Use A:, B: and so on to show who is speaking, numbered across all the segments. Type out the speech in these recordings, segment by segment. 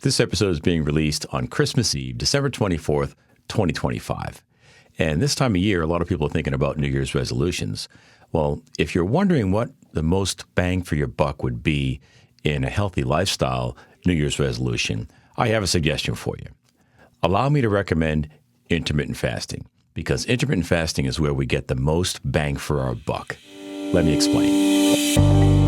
A: This episode is being released on Christmas Eve, December 24th, 2025. And this time of year, a lot of people are thinking about New Year's resolutions. Well, if you're wondering what the most bang for your buck would be in a healthy lifestyle New Year's resolution, I have a suggestion for you. Allow me to recommend intermittent fasting, because intermittent fasting is where we get the most bang for our buck. Let me explain.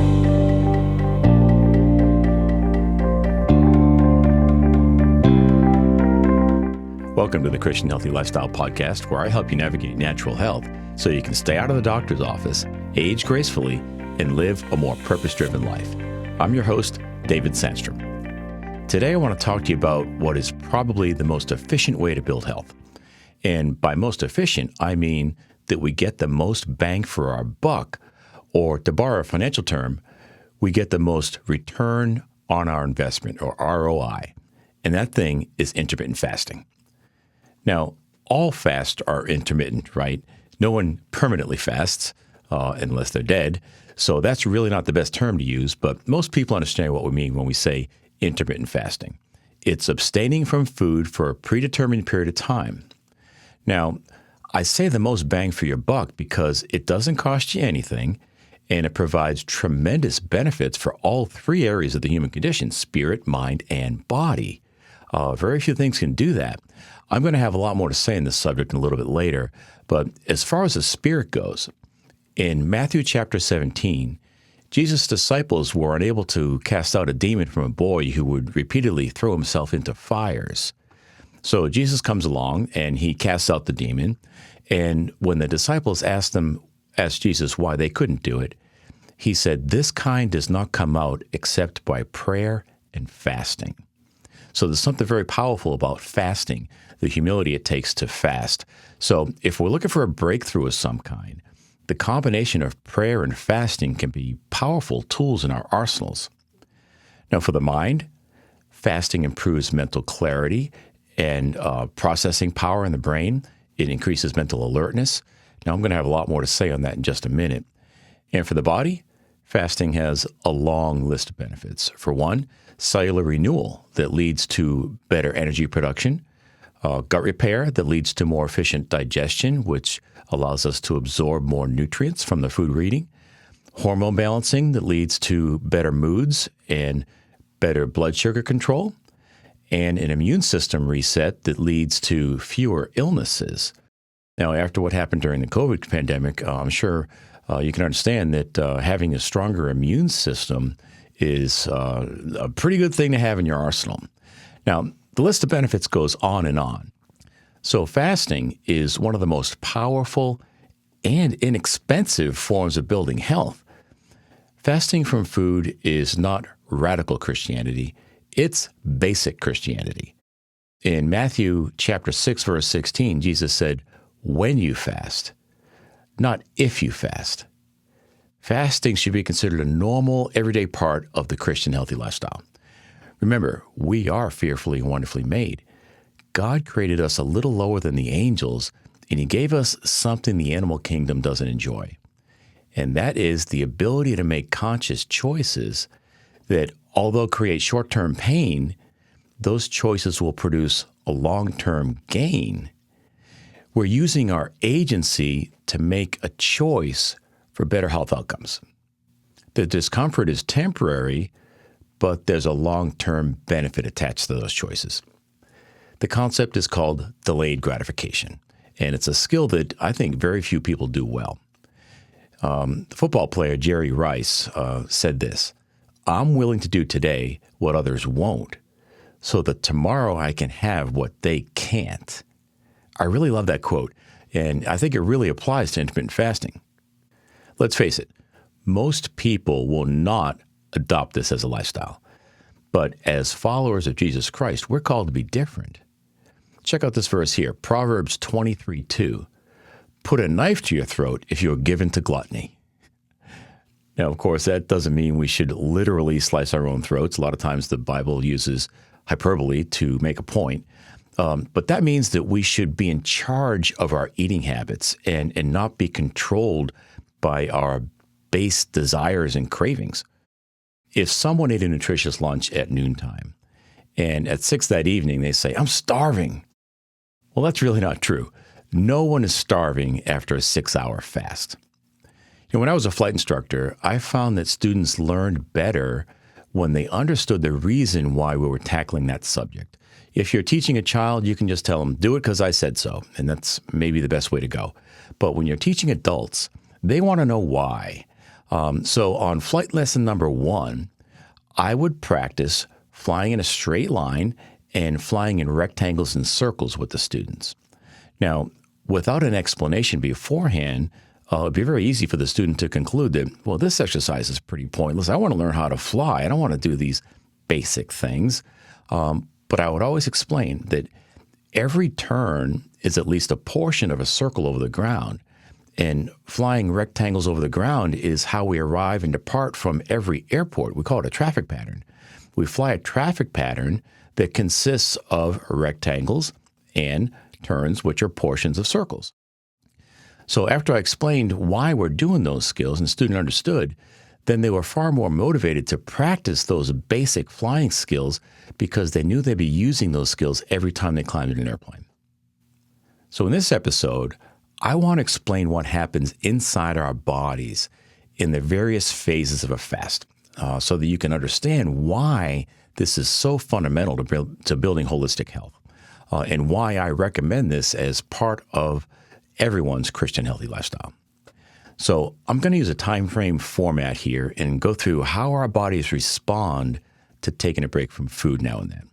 A: Welcome to the Christian Healthy Lifestyle Podcast, where I help you navigate natural health so you can stay out of the doctor's office, age gracefully, and live a more purpose-driven life. I'm your host, David Sandstrom. Today, I want to talk to you about what is probably the most efficient way to build health. And by most efficient, I mean that we get the most bang for our buck, or to borrow a financial term, we get the most return on our investment, or ROI. And that thing is intermittent fasting. Now, all fasts are intermittent, right? No one permanently fasts unless they're dead. So that's really not the best term to use, but most people understand what we mean when we say intermittent fasting. It's abstaining from food for a predetermined period of time. Now, I say the most bang for your buck because it doesn't cost you anything, and it provides tremendous benefits for all three areas of the human condition: spirit, mind, and body. Very few things can do that. I'm going to have a lot more to say on this subject a little bit later, but as far as the spirit goes, in Matthew chapter 17, Jesus' disciples were unable to cast out a demon from a boy who would repeatedly throw himself into fires. So Jesus comes along and he casts out the demon, and when the disciples asked Jesus why they couldn't do it, he said, "This kind does not come out except by prayer and fasting." So there's something very powerful about fasting, the humility it takes to fast. So if we're looking for a breakthrough of some kind, the combination of prayer and fasting can be powerful tools in our arsenals. Now, for the mind, fasting improves mental clarity and processing power in the brain. It increases mental alertness. Now, I'm going to have a lot more to say on that in just a minute. And for the body, fasting has a long list of benefits. For one, cellular renewal that leads to better energy production, gut repair that leads to more efficient digestion, which allows us to absorb more nutrients from the food we're eating, hormone balancing that leads to better moods and better blood sugar control, and an immune system reset that leads to fewer illnesses. Now, after what happened during the COVID pandemic, I'm sure you can understand that having a stronger immune system is a pretty good thing to have in your arsenal. Now, the list of benefits goes on and on. So fasting is one of the most powerful and inexpensive forms of building health. Fasting from food is not radical Christianity, it's basic Christianity. In Matthew chapter 6, verse 16, Jesus said, "When you fast, not if you fast." Fasting should be considered a normal, everyday part of the Christian healthy lifestyle. Remember, we are fearfully and wonderfully made. God created us a little lower than the angels, and he gave us something the animal kingdom doesn't enjoy. And that is the ability to make conscious choices that, although create short-term pain, those choices will produce a long-term gain. We're using our agency to make a choice for better health outcomes. The discomfort is temporary, but there's a long-term benefit attached to those choices. The concept is called delayed gratification, and it's a skill that I think very few people do well. The football player Jerry Rice said this: "I'm willing to do today what others won't, so that tomorrow I can have what they can't." I really love that quote, and I think it really applies to intermittent fasting. Let's face it, most people will not adopt this as a lifestyle. But as followers of Jesus Christ, we're called to be different. Check out this verse here, Proverbs 23:2. "Put a knife to your throat if you are given to gluttony." Now, of course, that doesn't mean we should literally slice our own throats. A lot of times the Bible uses hyperbole to make a point. But that means that we should be in charge of our eating habits and not be controlled by our base desires and cravings. If someone ate a nutritious lunch at noontime And at 6 that evening, they say, I'm starving. Well, that's really not true. No one is starving after a 6-hour fast. When I was a flight instructor, I found that students learned better when they understood the reason why we were tackling that subject. If you're teaching a child, you can just tell them, do it because I said so. And that's maybe the best way to go. But when you're teaching adults, they want to know why. So on flight lesson number 1, I would practice flying in a straight line and flying in rectangles and circles with the students. Now, without an explanation beforehand, it'd be very easy for the student to conclude that, well, this exercise is pretty pointless. I want to learn how to fly. I don't want to do these basic things. But I would always explain that every turn is at least a portion of a circle over the ground. And flying rectangles over the ground is how we arrive and depart from every airport. We call it a traffic pattern. We fly a traffic pattern that consists of rectangles and turns, which are portions of circles. So after I explained why we're doing those skills and the student understood, then they were far more motivated to practice those basic flying skills because they knew they'd be using those skills every time they climbed in an airplane. So in this episode, I want to explain what happens inside our bodies in the various phases of a fast so that you can understand why this is so fundamental to building holistic health and why I recommend this as part of everyone's Christian healthy lifestyle. So I'm going to use a time frame format here and go through how our bodies respond to taking a break from food now and then.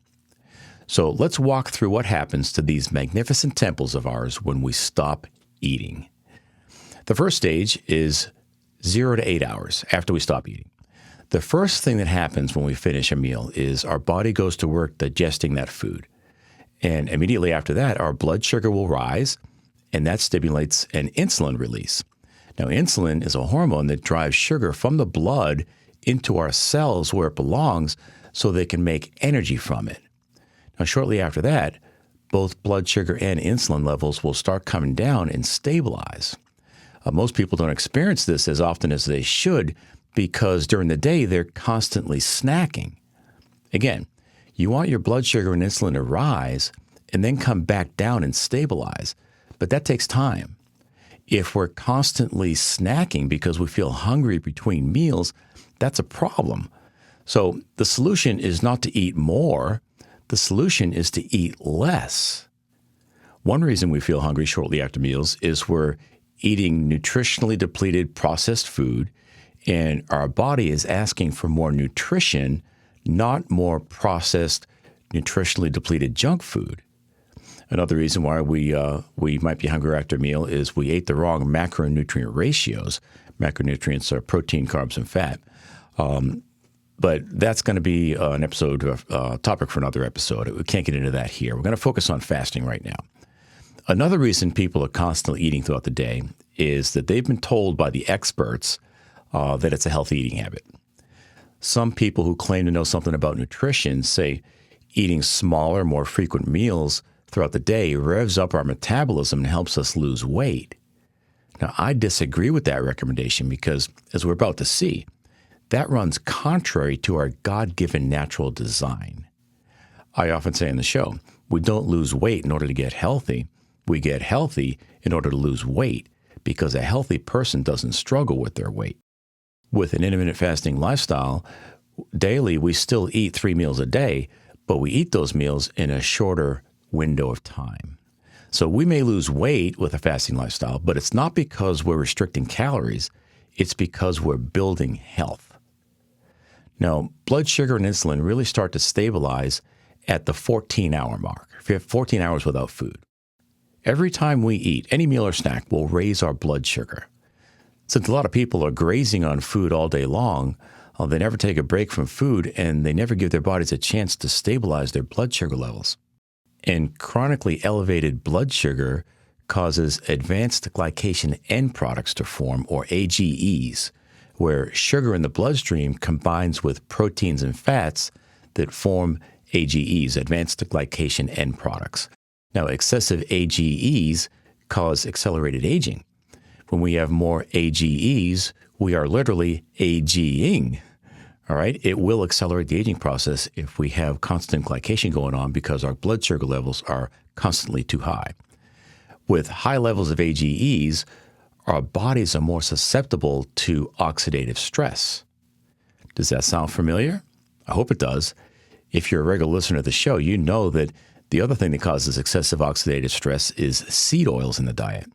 A: So let's walk through what happens to these magnificent temples of ours when we stop eating. The first stage is 0 to 8 hours after we stop eating. The first thing that happens when we finish a meal is our body goes to work digesting that food. And immediately after that, our blood sugar will rise, and that stimulates an insulin release. Now, insulin is a hormone that drives sugar from the blood into our cells where it belongs so they can make energy from it. Now, shortly after that, both blood sugar and insulin levels will start coming down and stabilize. Most people don't experience this as often as they should because during the day, they're constantly snacking. Again, you want your blood sugar and insulin to rise and then come back down and stabilize, but that takes time. If we're constantly snacking because we feel hungry between meals, that's a problem. So the solution is not to eat more. The solution is to eat less. One reason we feel hungry shortly after meals is we're eating nutritionally depleted processed food, and our body is asking for more nutrition, not more processed, nutritionally depleted junk food. Another reason why we might be hungry after a meal is we ate the wrong macronutrient ratios. Macronutrients are protein, carbs, and fat. But that's going to be an episode, topic for another episode. We can't get into that here. We're going to focus on fasting right now. Another reason people are constantly eating throughout the day is that they've been told by the experts that it's a healthy eating habit. Some people who claim to know something about nutrition say eating smaller, more frequent meals throughout the day revs up our metabolism and helps us lose weight. Now, I disagree with that recommendation because, as we're about to see, that runs contrary to our God-given natural design. I often say in the show, we don't lose weight in order to get healthy. We get healthy in order to lose weight because a healthy person doesn't struggle with their weight. With an intermittent fasting lifestyle, daily we still eat 3 meals a day, but we eat those meals in a shorter window of time. So we may lose weight with a fasting lifestyle, but it's not because we're restricting calories. It's because we're building health. Now, blood sugar and insulin really start to stabilize at the 14-hour mark. If you have 14 hours without food, every time we eat, any meal or snack will raise our blood sugar. Since a lot of people are grazing on food all day long, they never take a break from food and they never give their bodies a chance to stabilize their blood sugar levels. And chronically elevated blood sugar causes advanced glycation end products to form, or AGEs, where sugar in the bloodstream combines with proteins and fats that form AGEs, advanced glycation end products. Now, excessive AGEs cause accelerated aging. When we have more AGEs, we are literally aging. All right. It will accelerate the aging process if we have constant glycation going on because our blood sugar levels are constantly too high. With high levels of AGEs, our bodies are more susceptible to oxidative stress. Does that sound familiar? I hope it does. If you're a regular listener to the show, you know that the other thing that causes excessive oxidative stress is seed oils in the diet.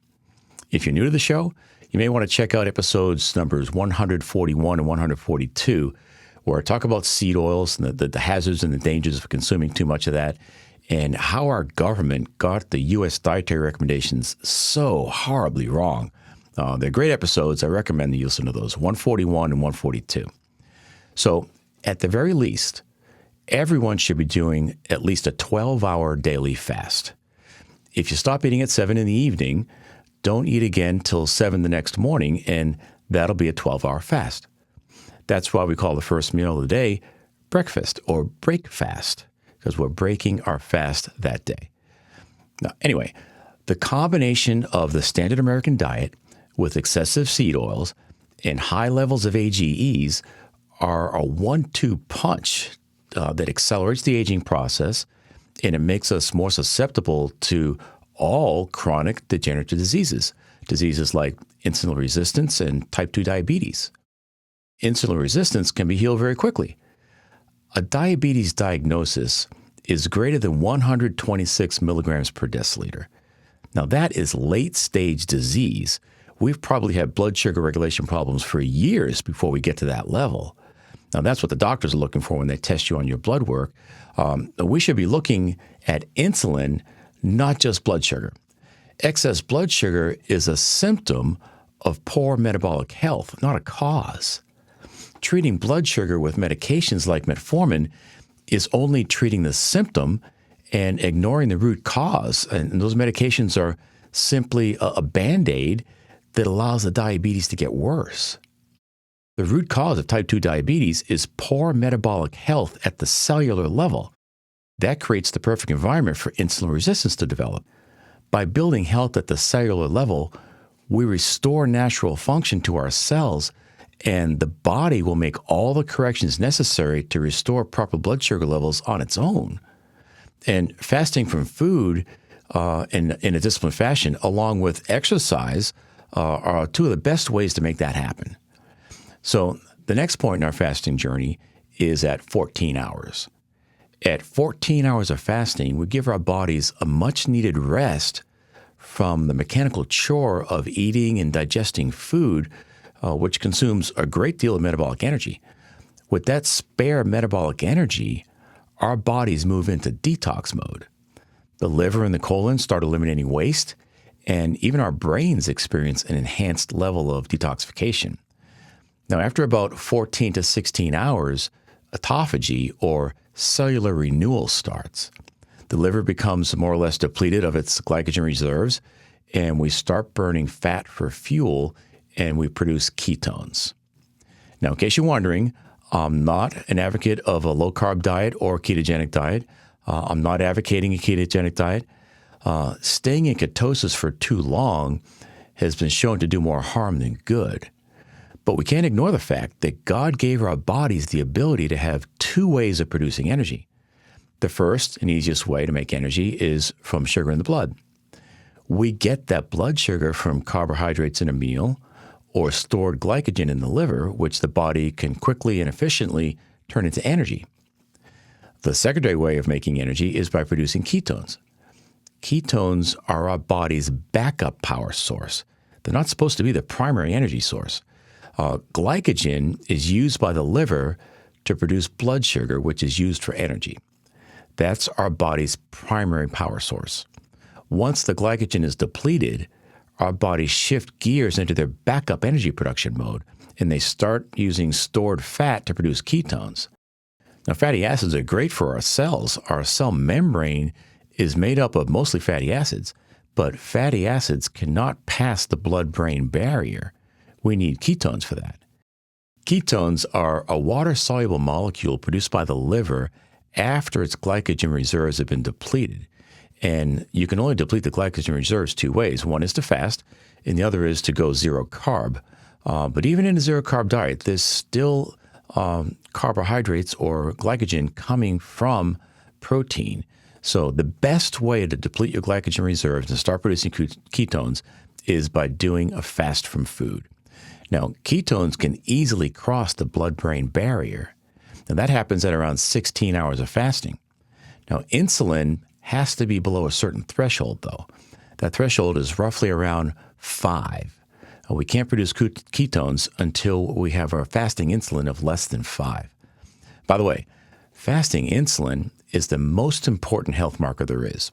A: If you're new to the show, you may want to check out episodes numbers 141 and 142, where I talk about seed oils and the hazards and the dangers of consuming too much of that, and how our government got the U.S. dietary recommendations so horribly wrong. They're great episodes. I recommend that you listen to those, 141 and 142. So at the very least, everyone should be doing at least a 12-hour daily fast. If you stop eating at 7 in the evening, don't eat again till 7 the next morning, and that'll be a 12-hour fast. That's why we call the first meal of the day breakfast or break fast, because we're breaking our fast that day. Now, anyway, the combination of the standard American diet with excessive seed oils and high levels of AGEs are a 1-2 punch that accelerates the aging process, and it makes us more susceptible to all chronic degenerative diseases like insulin resistance and type 2 diabetes. Insulin resistance can be healed very quickly. A diabetes diagnosis is greater than 126 milligrams per deciliter. Now, that is late-stage disease. We've probably had blood sugar regulation problems for years before we get to that level. Now, that's what the doctors are looking for when they test you on your blood work. We should be looking at insulin, not just blood sugar. Excess blood sugar is a symptom of poor metabolic health, not a cause. Treating blood sugar with medications like metformin is only treating the symptom and ignoring the root cause. And those medications are simply a Band-Aid that allows the diabetes to get worse. The root cause of type 2 diabetes is poor metabolic health at the cellular level. That creates the perfect environment for insulin resistance to develop. By building health at the cellular level, we restore natural function to our cells, and the body will make all the corrections necessary to restore proper blood sugar levels on its own. And fasting from food in a disciplined fashion, along with exercise, are two of the best ways to make that happen. So the next point in our fasting journey is at 14 hours. At 14 hours of fasting, we give our bodies a much-needed rest from the mechanical chore of eating and digesting food, which consumes a great deal of metabolic energy. With that spare metabolic energy, our bodies move into detox mode. The liver and the colon start eliminating waste, and even our brains experience an enhanced level of detoxification. Now, after about 14 to 16 hours, autophagy, or cellular renewal, starts. The liver becomes more or less depleted of its glycogen reserves, and we start burning fat for fuel, and we produce ketones. Now, in case you're wondering, I'm not an advocate of a low-carb diet or ketogenic diet. I'm not advocating a ketogenic diet. Staying in ketosis for too long has been shown to do more harm than good. But we can't ignore the fact that God gave our bodies the ability to have two ways of producing energy. The first and easiest way to make energy is from sugar in the blood. We get that blood sugar from carbohydrates in a meal or stored glycogen in the liver, which the body can quickly and efficiently turn into energy. The secondary way of making energy is by producing ketones. Ketones are our body's backup power source. They're not supposed to be the primary energy source. Glycogen is used by the liver to produce blood sugar, which is used for energy. That's our body's primary power source. Once the glycogen is depleted, our bodies shift gears into their backup energy production mode, and they start using stored fat to produce ketones. Now, fatty acids are great for our cells. Our cell membrane is made up of mostly fatty acids, but fatty acids cannot pass the blood-brain barrier. We need ketones for that. Ketones are a water-soluble molecule produced by the liver after its glycogen reserves have been depleted. And you can only deplete the glycogen reserves two ways. One is to fast, and the other is to go zero carb. But even in a zero carb diet, there's still carbohydrates or glycogen coming from protein. So the best way to deplete your glycogen reserves and start producing ketones is by doing a fast from food. Now, ketones can easily cross the blood-brain barrier, and that happens at around 16 hours of fasting. Now, insulin has to be below a certain threshold, though. That threshold is roughly around 5. We can't produce ketones until we have our fasting insulin of less than 5. By the way, fasting insulin is the most important health marker there is.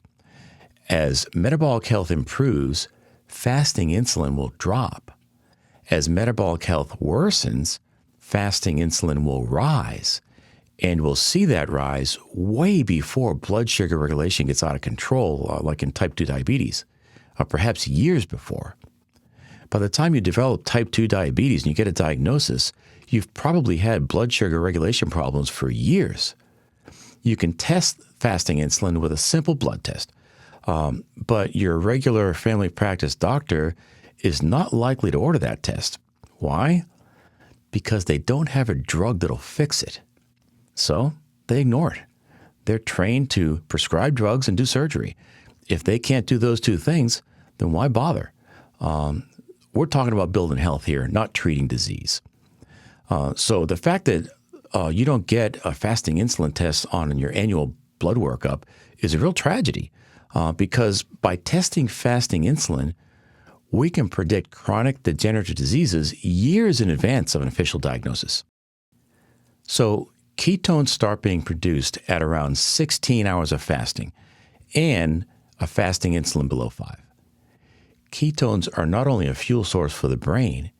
A: As metabolic health improves, fasting insulin will drop. As metabolic health worsens, fasting insulin will rise. And we'll see that rise way before blood sugar regulation gets out of control, like in type 2 diabetes, or perhaps years before. By the time you develop type 2 diabetes and you get a diagnosis, you've probably had blood sugar regulation problems for years. You can test fasting insulin with a simple blood test, but your regular family practice doctor is not likely to order that test. Why? Because they don't have a drug that'll fix it. So they ignore it. They're trained to prescribe drugs and do surgery. If they can't do those two things, then why bother? We're talking about building health here, not treating disease. So the fact that you don't get a fasting insulin test on your annual blood workup is a real tragedy because by testing fasting insulin, we can predict chronic degenerative diseases years in advance of an official diagnosis. So ketones start being produced at around 16 hours of fasting and a fasting insulin below 5. Ketones are not only a fuel source for the brain,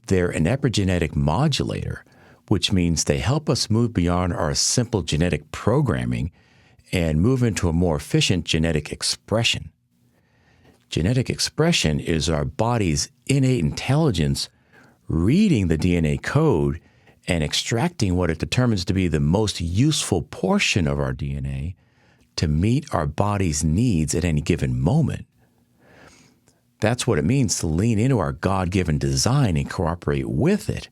A: they're an epigenetic modulator, which means they help us move beyond our simple genetic programming and move into a more efficient genetic expression. Genetic expression is our body's innate intelligence reading the DNA code and extracting what it determines to be the most useful portion of our DNA to meet our body's needs at any given moment. That's what it means to lean into our God-given design and cooperate with it.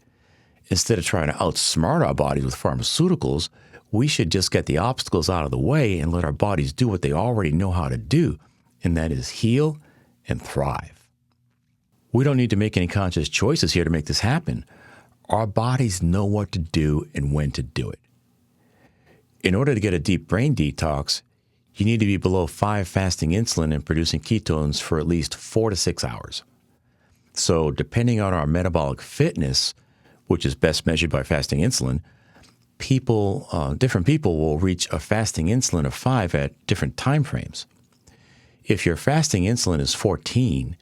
A: Instead of trying to outsmart our bodies with pharmaceuticals, we should just get the obstacles out of the way and let our bodies do what they already know how to do, and that is heal and thrive. We don't need to make any conscious choices here to make this happen. Our bodies know what to do and when to do it. In order to get a deep brain detox, you need to be below 5 fasting insulin and producing ketones for at least 4 to 6 hours. So depending on our metabolic fitness, which is best measured by fasting insulin, different people will reach a fasting insulin of 5 at different time frames. If your fasting insulin is 14,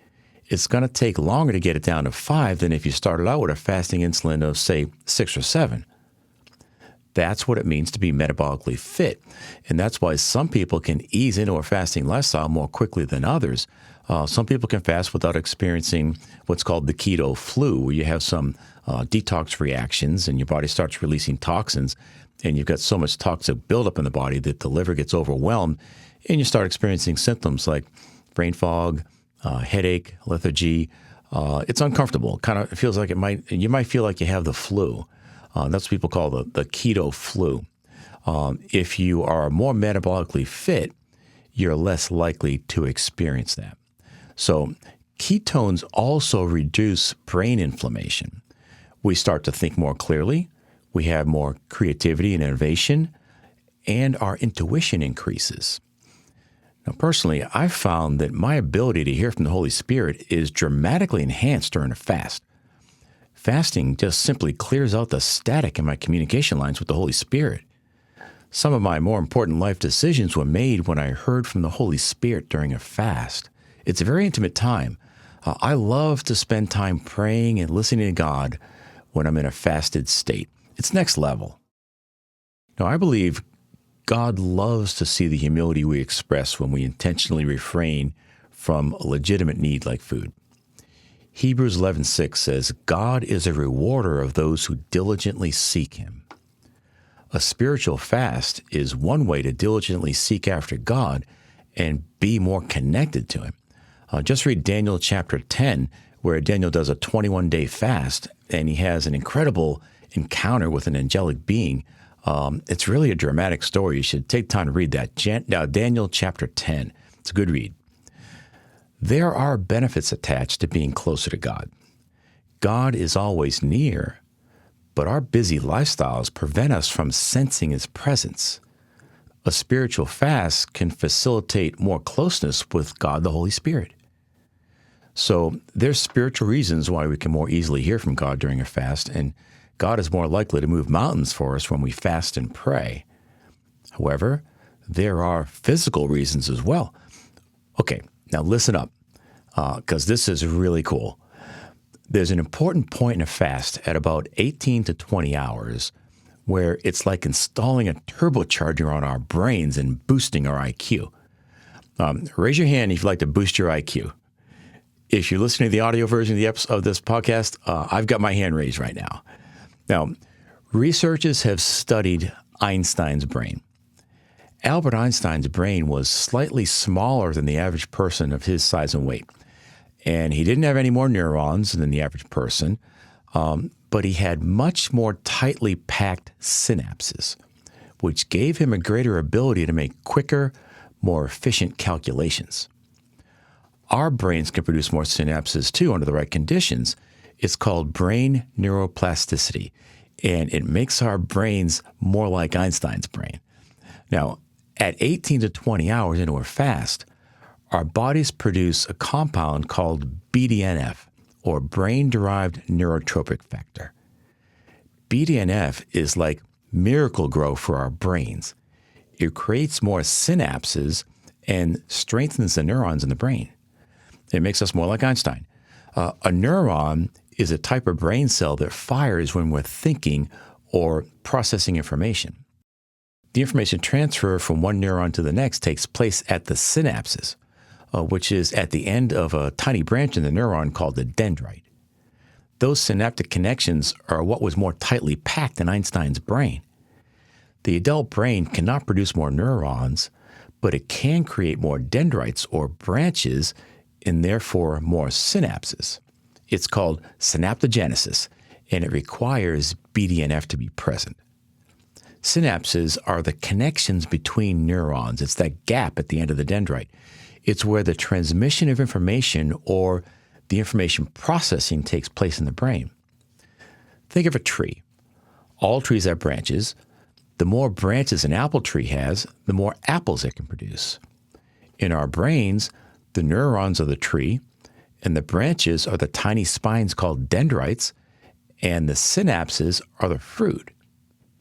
A: it's going to take longer to get it down to 5 than if you started out with a fasting insulin of, say, 6 or 7. That's what it means to be metabolically fit. And that's why some people can ease into a fasting lifestyle more quickly than others. Some people can fast without experiencing what's called the keto flu, where you have some detox reactions and your body starts releasing toxins, and you've got so much toxic buildup in the body that the liver gets overwhelmed, and you start experiencing symptoms like brain fog, headache, lethargy. It's uncomfortable. It feels like you might feel like you have the flu. That's what people call the keto flu. If you are more metabolically fit, you're less likely to experience that. So ketones also reduce brain inflammation. We start to think more clearly. We have more creativity and innovation, and our intuition increases. Now, personally, I've found that my ability to hear from the Holy Spirit is dramatically enhanced during a fast. Fasting just simply clears out the static in my communication lines with the Holy Spirit. Some of my more important life decisions were made when I heard from the Holy Spirit during a fast. It's a very intimate time. I love to spend time praying and listening to God when I'm in a fasted state. It's next level. Now, I believe God loves to see the humility we express when we intentionally refrain from a legitimate need like food. Hebrews 11:6 says, God is a rewarder of those who diligently seek him. A spiritual fast is one way to diligently seek after God and be more connected to him. Just read Daniel chapter 10, where Daniel does a 21-day fast, and he has an incredible encounter with an angelic being. It's really a dramatic story. You should take time to read that. Daniel chapter 10. It's a good read. There are benefits attached to being closer to God. God is always near, but our busy lifestyles prevent us from sensing His presence. A spiritual fast can facilitate more closeness with God, the Holy Spirit. So there's spiritual reasons why we can more easily hear from God during a fast, and God is more likely to move mountains for us when we fast and pray. However, there are physical reasons as well. Okay, now listen up, because this is really cool. There's an important point in a fast at about 18 to 20 hours where it's like installing a turbocharger on our brains and boosting our IQ. Raise your hand if you'd like to boost your IQ. If you're listening to the audio version of this podcast, I've got my hand raised right now. Now, researchers have studied Einstein's brain. Albert Einstein's brain was slightly smaller than the average person of his size and weight. And he didn't have any more neurons than the average person, but he had much more tightly packed synapses, which gave him a greater ability to make quicker, more efficient calculations. Our brains can produce more synapses too under the right conditions. It's called brain neuroplasticity, and it makes our brains more like Einstein's brain. Now, at 18 to 20 hours into a fast, our bodies produce a compound called BDNF, or brain-derived neurotrophic factor. BDNF is like Miracle-Gro for our brains. It creates more synapses and strengthens the neurons in the brain. It makes us more like Einstein. A neuron is a type of brain cell that fires when we're thinking or processing information. The information transfer from one neuron to the next takes place at the synapses, which is at the end of a tiny branch in the neuron called the dendrite. Those synaptic connections are what was more tightly packed in Einstein's brain. The adult brain cannot produce more neurons, but it can create more dendrites or branches and therefore more synapses. It's called synaptogenesis, and it requires BDNF to be present. Synapses are the connections between neurons. It's that gap at the end of the dendrite. It's where the transmission of information or the information processing takes place in the brain. Think of a tree. All trees have branches. The more branches an apple tree has, the more apples it can produce. In our brains, the neurons are the tree, and the branches are the tiny spines called dendrites, and the synapses are the fruit.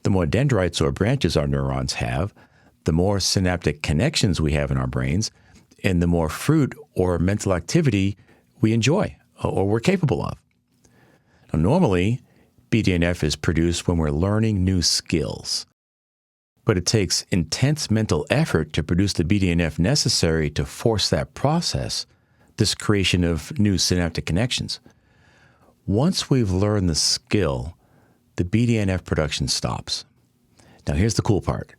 A: The more dendrites or branches our neurons have, the more synaptic connections we have in our brains, and the more fruit or mental activity we enjoy or we're capable of. Now, normally, BDNF is produced when we're learning new skills, but it takes intense mental effort to produce the BDNF necessary to force that process, this creation of new synaptic connections. Once we've learned the skill, the BDNF production stops. Now, here's the cool part.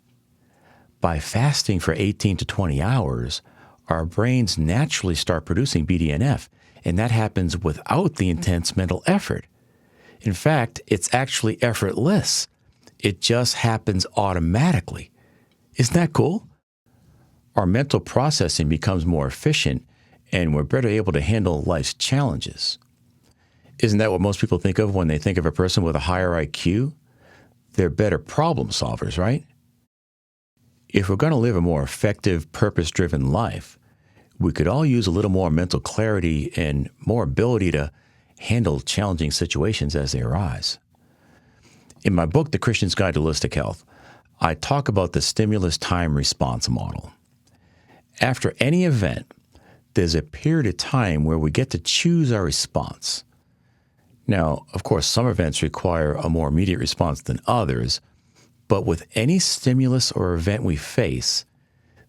A: By fasting for 18 to 20 hours, our brains naturally start producing BDNF, and that happens without the intense mental effort. In fact, it's actually effortless. It just happens automatically. Isn't that cool? Our mental processing becomes more efficient, and we're better able to handle life's challenges. Isn't that what most people think of when they think of a person with a higher IQ? They're better problem solvers, right? If we're going to live a more effective, purpose-driven life, we could all use a little more mental clarity and more ability to handle challenging situations as they arise. In my book, The Christian's Guide to Holistic Health, I talk about the stimulus time response model. After any event, there's a period of time where we get to choose our response. Now, of course, some events require a more immediate response than others, but with any stimulus or event we face,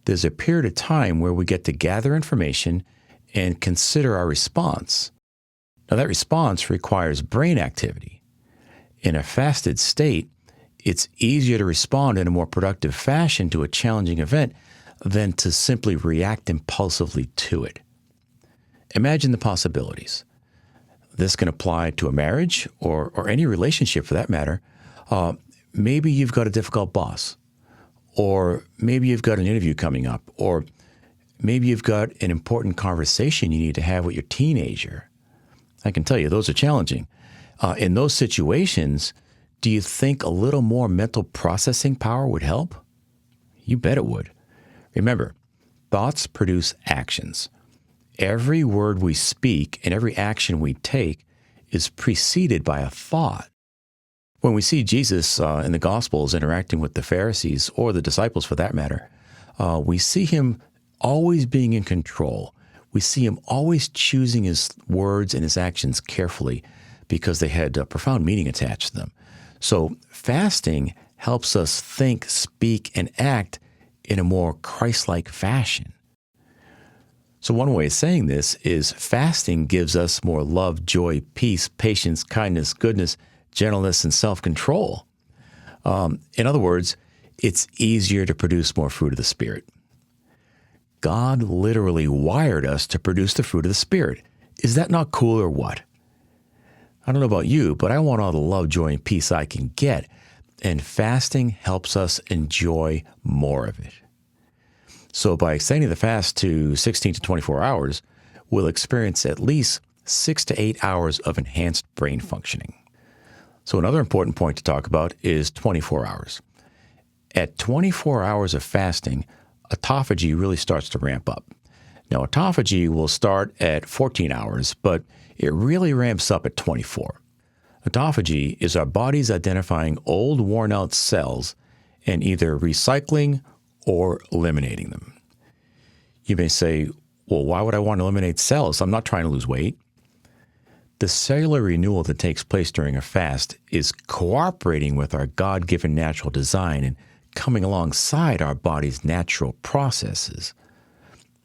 A: there's a period of time where we get to gather information and consider our response. Now, that response requires brain activity. In a fasted state, it's easier to respond in a more productive fashion to a challenging event than to simply react impulsively to it. Imagine the possibilities. This can apply to a marriage or any relationship for that matter. Maybe you've got a difficult boss, or maybe you've got an interview coming up, or maybe you've got an important conversation you need to have with your teenager. I can tell you, those are challenging. In those situations, do you think a little more mental processing power would help? You bet it would. Remember, thoughts produce actions. Every word we speak and every action we take is preceded by a thought. When we see Jesus in the Gospels interacting with the Pharisees, or the disciples for that matter, we see him always being in control. We see him always choosing his words and his actions carefully because they had a profound meaning attached to them. So fasting helps us think, speak, and act in a more Christ-like fashion. So one way of saying this is fasting gives us more love, joy, peace, patience, kindness, goodness, gentleness, and self-control. In other words, it's easier to produce more fruit of the Spirit. God literally wired us to produce the fruit of the Spirit. Is that not cool or what? I don't know about you, but I want all the love, joy, and peace I can get, and fasting helps us enjoy more of it. So by extending the fast to 16 to 24 hours, we'll experience at least 6 to 8 hours of enhanced brain functioning. So another important point to talk about is 24 hours. At 24 hours of fasting, autophagy really starts to ramp up. Now, autophagy will start at 14 hours, but it really ramps up at 24. Autophagy is our bodies identifying old, worn-out cells and either recycling or eliminating them. You may say, well, why would I want to eliminate cells? I'm not trying to lose weight. The cellular renewal that takes place during a fast is cooperating with our God-given natural design and coming alongside our body's natural processes.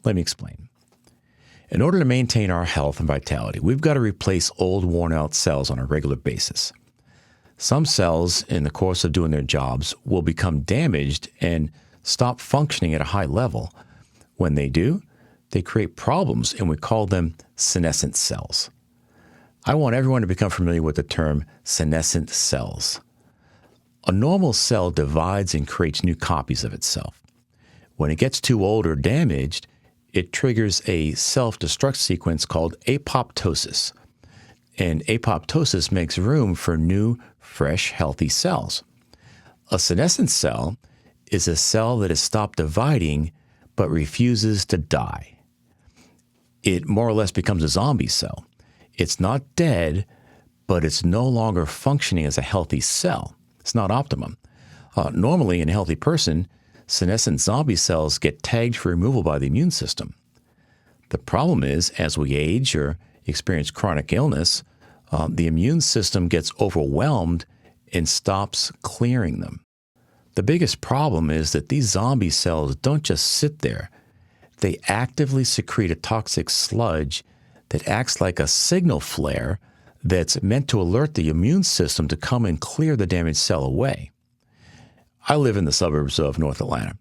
A: Let me explain. In order to maintain our health and vitality, we've got to replace old, worn-out cells on a regular basis. Some cells, in the course of doing their jobs, will become damaged and stop functioning at a high level. When they do, they create problems, and we call them senescent cells. I want everyone to become familiar with the term senescent cells. A normal cell divides and creates new copies of itself. When it gets too old or damaged, it triggers a self-destruct sequence called apoptosis. And apoptosis makes room for new, fresh, healthy cells. A senescent cell is a cell that has stopped dividing but refuses to die. It more or less becomes a zombie cell. It's not dead, but it's no longer functioning as a healthy cell. It's not optimum. Normally, in a healthy person, senescent zombie cells get tagged for removal by the immune system. The problem is, as we age or experience chronic illness, the immune system gets overwhelmed and stops clearing them. The biggest problem is that these zombie cells don't just sit there. They actively secrete a toxic sludge that acts like a signal flare that's meant to alert the immune system to come and clear the damaged cell away. I live in the suburbs of North Atlanta,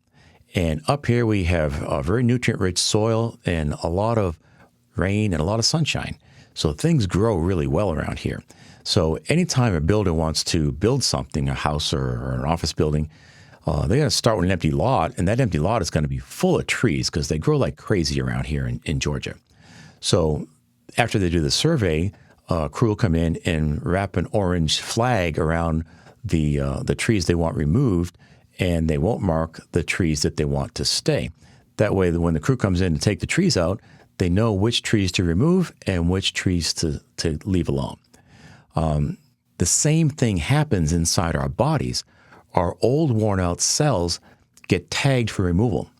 A: and up here we have a very nutrient-rich soil and a lot of rain and a lot of sunshine. So things grow really well around here. So anytime a builder wants to build something, a house or an office building, they're going to start with an empty lot, and that empty lot is going to be full of trees because they grow like crazy around here in Georgia. So after they do the survey, a crew will come in and wrap an orange flag around the trees they want removed, and they won't mark the trees that they want to stay. That way, when the crew comes in to take the trees out, they know which trees to remove and which trees to leave alone. The same thing happens inside our bodies. Our old, worn-out cells get tagged for removal.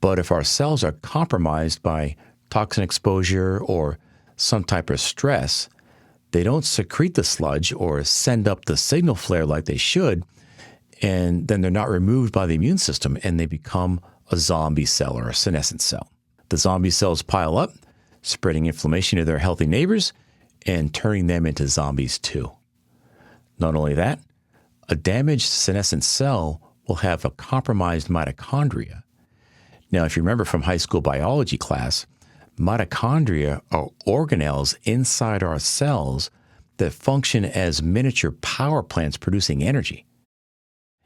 A: But if our cells are compromised by toxin exposure or some type of stress, they don't secrete the sludge or send up the signal flare like they should, and then they're not removed by the immune system, and they become a zombie cell or a senescent cell. The zombie cells pile up, spreading inflammation to their healthy neighbors and turning them into zombies too. Not only that, a damaged senescent cell will have a compromised mitochondria. Now, if you remember from high school biology class, mitochondria are organelles inside our cells that function as miniature power plants producing energy.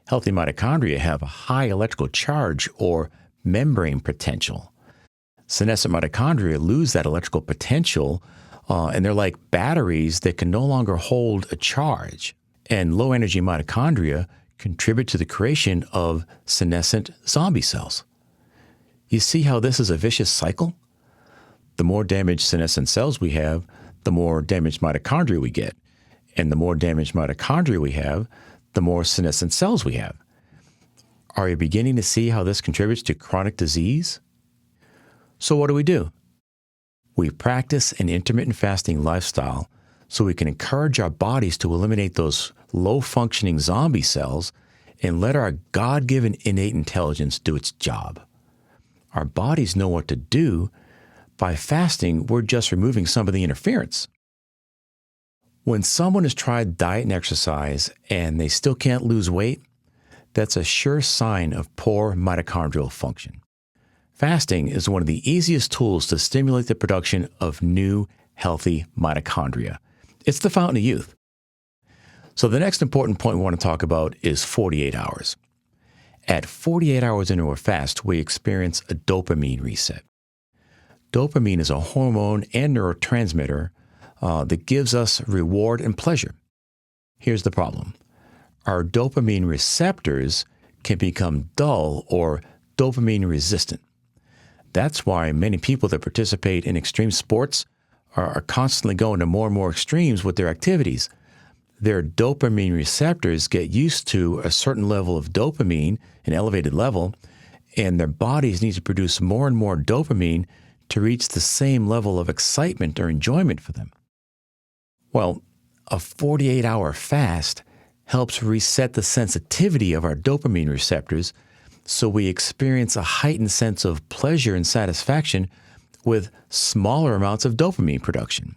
A: Healthy mitochondria have a high electrical charge or membrane potential. Senescent mitochondria lose that electrical potential, and they're like batteries that can no longer hold a charge. And low-energy mitochondria contribute to the creation of senescent zombie cells. You see how this is a vicious cycle? The more damaged senescent cells we have, the more damaged mitochondria we get. And the more damaged mitochondria we have, the more senescent cells we have. Are you beginning to see how this contributes to chronic disease? So what do? We practice an intermittent fasting lifestyle so we can encourage our bodies to eliminate those low-functioning zombie cells and let our God-given innate intelligence do its job. Our bodies know what to do. By fasting, we're just removing some of the interference. When someone has tried diet and exercise and they still can't lose weight, that's a sure sign of poor mitochondrial function. Fasting is one of the easiest tools to stimulate the production of new, healthy mitochondria. It's the fountain of youth. So the next important point we want to talk about is 48 hours. At 48 hours into a fast, we experience a dopamine reset. Dopamine is a hormone and neurotransmitter that gives us reward and pleasure. Here's the problem. Our dopamine receptors can become dull or dopamine resistant. That's why many people that participate in extreme sports are constantly going to more and more extremes with their activities. Their dopamine receptors get used to a certain level of dopamine, an elevated level, and their bodies need to produce more and more dopamine to reach the same level of excitement or enjoyment for them. Well, a 48-hour fast helps reset the sensitivity of our dopamine receptors so we experience a heightened sense of pleasure and satisfaction with smaller amounts of dopamine production.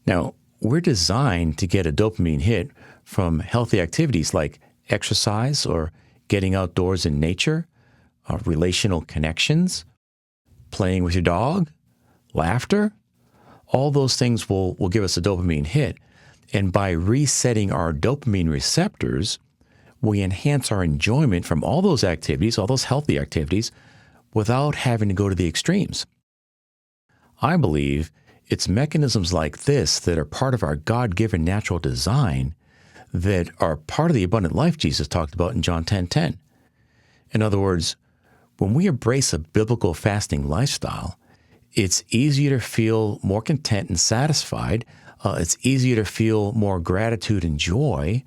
A: Now, we're designed to get a dopamine hit from healthy activities like exercise or getting outdoors in nature, relational connections, playing with your dog, laughter. All those things will give us a dopamine hit. And by resetting our dopamine receptors, we enhance our enjoyment from all those activities, all those healthy activities, without having to go to the extremes. I believe it's mechanisms like this that are part of our God-given natural design that are part of the abundant life Jesus talked about in John 10:10. In other words, when we embrace a biblical fasting lifestyle, it's easier to feel more content and satisfied. It's easier to feel more gratitude and joy.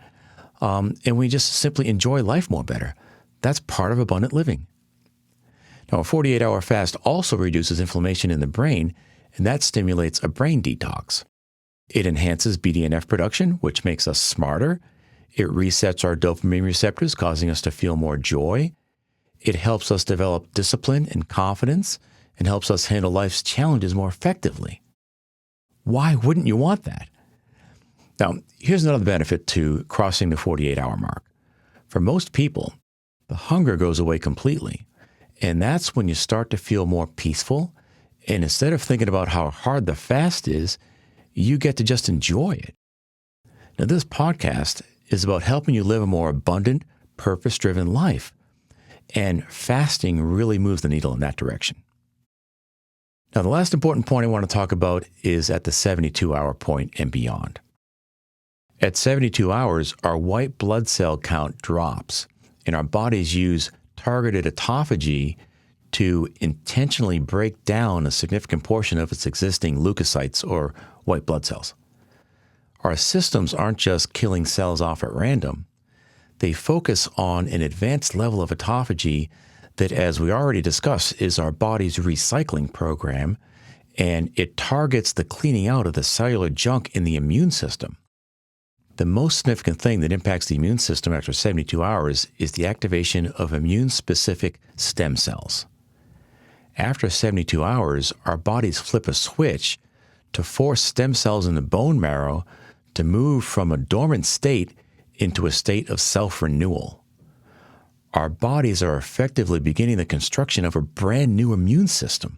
A: And we just simply enjoy life more better. That's part of abundant living. Now, a 48-hour fast also reduces inflammation in the brain, and that stimulates a brain detox. It enhances BDNF production, which makes us smarter. It resets our dopamine receptors, causing us to feel more joy. It helps us develop discipline and confidence and helps us handle life's challenges more effectively. Why wouldn't you want that? Now, here's another benefit to crossing the 48-hour mark. For most people, the hunger goes away completely, and that's when you start to feel more peaceful. And instead of thinking about how hard the fast is, you get to just enjoy it. Now, this podcast is about helping you live a more abundant, purpose-driven life. And fasting really moves the needle in that direction. Now, the last important point I want to talk about is at the 72-hour point and beyond. At 72 hours, our white blood cell count drops, and our bodies use targeted autophagy to intentionally break down a significant portion of its existing leukocytes or white blood cells. Our systems aren't just killing cells off at random. They focus on an advanced level of autophagy that, as we already discussed, is our body's recycling program, and it targets the cleaning out of the cellular junk in the immune system. The most significant thing that impacts the immune system after 72 hours is the activation of immune-specific stem cells. After 72 hours, our bodies flip a switch to force stem cells in the bone marrow to move from a dormant state into a state of self-renewal. Our bodies are effectively beginning the construction of a brand new immune system.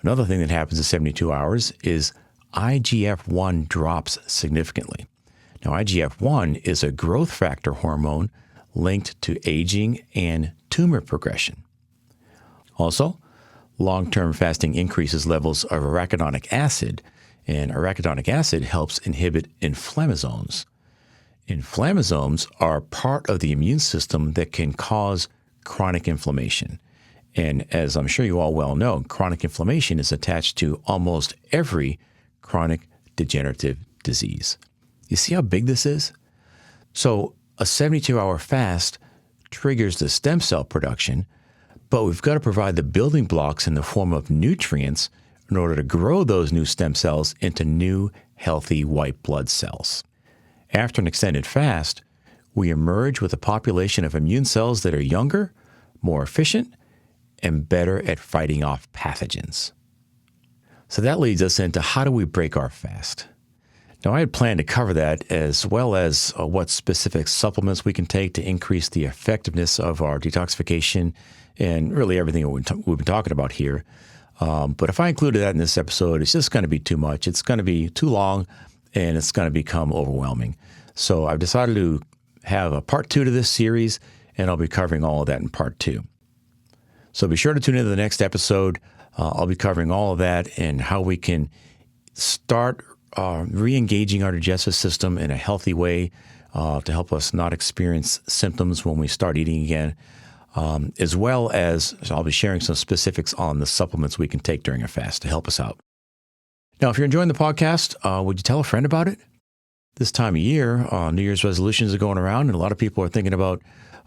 A: Another thing that happens in 72 hours is IGF-1 drops significantly. Now, IGF-1 is a growth factor hormone linked to aging and tumor progression. Also, long-term fasting increases levels of arachidonic acid, and arachidonic acid helps inhibit inflammasomes. Inflammasomes are part of the immune system that can cause chronic inflammation. And as I'm sure you all well know, chronic inflammation is attached to almost every chronic degenerative disease. You see how big this is? So a 72-hour fast triggers the stem cell production, but we've got to provide the building blocks in the form of nutrients in order to grow those new stem cells into new, healthy white blood cells. After an extended fast, we emerge with a population of immune cells that are younger, more efficient, and better at fighting off pathogens. So that leads us into how do we break our fast? Now, I had planned to cover that as well as what specific supplements we can take to increase the effectiveness of our detoxification and really everything we've been talking about here. But if I included that in this episode, it's just going to be too much. It's going to be too long, and it's going to become overwhelming. So I've decided to have a part 2 to this series, and I'll be covering all of that in part 2. So be sure to tune into the next episode. I'll be covering all of that and how we can start re-engaging our digestive system in a healthy way to help us not experience symptoms when we start eating again, as well as I'll be sharing some specifics on the supplements we can take during a fast to help us out. Now, if you're enjoying the podcast, would you tell a friend about it? This time of year, New Year's resolutions are going around, and a lot of people are thinking about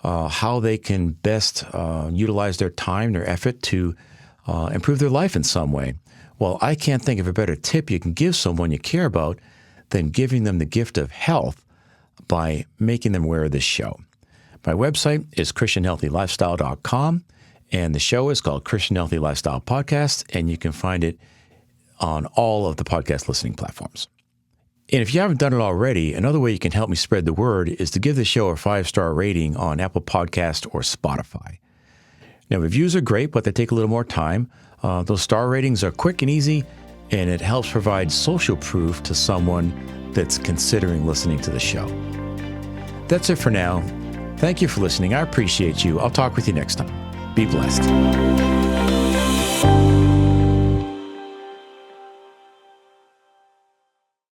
A: how they can best utilize their time, their effort to improve their life in some way. Well, I can't think of a better tip you can give someone you care about than giving them the gift of health by making them aware of this show. My website is ChristianHealthyLifestyle.com, and the show is called Christian Healthy Lifestyle Podcast, and you can find it on all of the podcast listening platforms. And if you haven't done it already, another way you can help me spread the word is to give the show a 5-star rating on Apple Podcast or Spotify. Now, reviews are great, but they take a little more time. Those star ratings are quick and easy, and it helps provide social proof to someone that's considering listening to the show. That's it for now. Thank you for listening. I appreciate you. I'll talk with you next time. Be blessed.